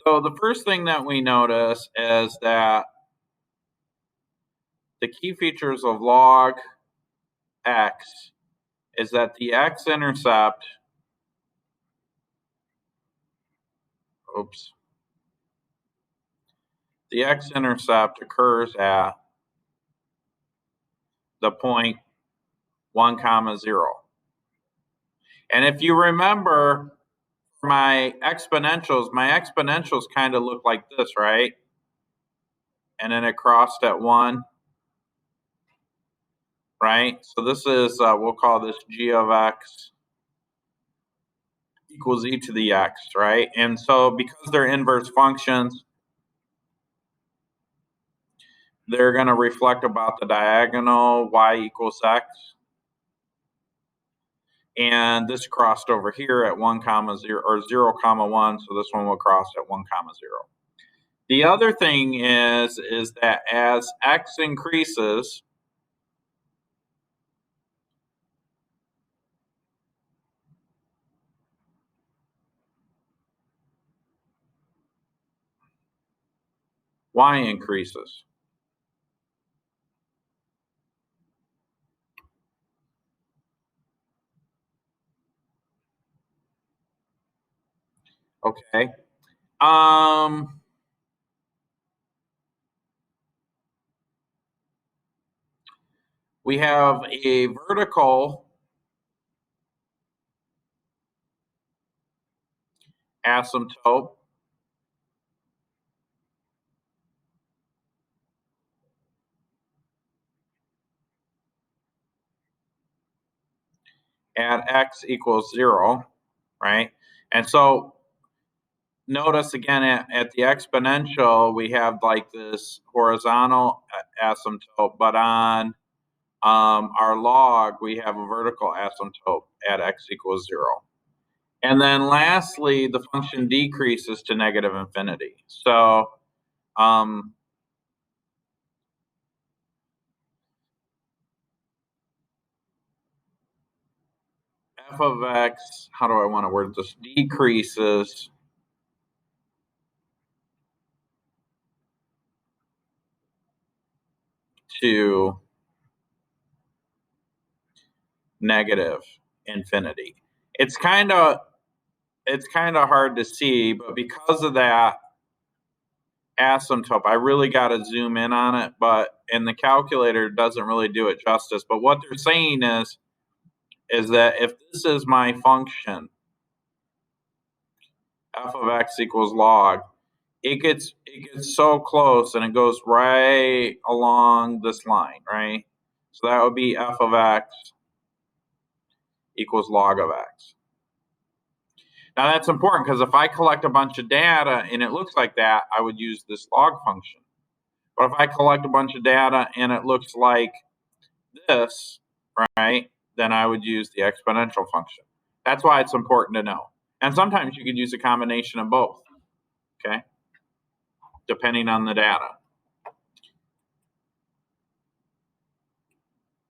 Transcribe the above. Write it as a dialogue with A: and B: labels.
A: So the first thing that we notice is that the key features of log x is that the x-intercept, the x-intercept occurs at the point 1, 0. And if you remember my exponentials kind of look like this, right? And then it crossed at 1, right? So this is, we'll call this g of x equals e to the x, right? And so because they're inverse functions, they're going to reflect about the diagonal y equals x. And this crossed over here at 1, 0 or 0, 1, so this one will cross at 1, 0. The other thing is that as x increases, y increases. Okay. We have a vertical asymptote at x equals 0, right? And so notice again at the exponential, we have like this horizontal asymptote, but on our log, we have a vertical asymptote at x equals 0. And then lastly, the function decreases to negative infinity. So f of x, how do I want to word this? Decreases to negative infinity. It's kind of hard to see, but because of that asymptote, I really got to zoom in on it, and the calculator doesn't really do it justice. But what they're saying is that if this is my function, f of x equals log, it gets so close and it goes right along this line, right? So that would be f of x equals log of x. Now that's important because if I collect a bunch of data and it looks like that, I would use this log function. But if I collect a bunch of data and it looks like this, right, then I would use the exponential function. That's why it's important to know. And sometimes you could use a combination of both, okay, depending on the data.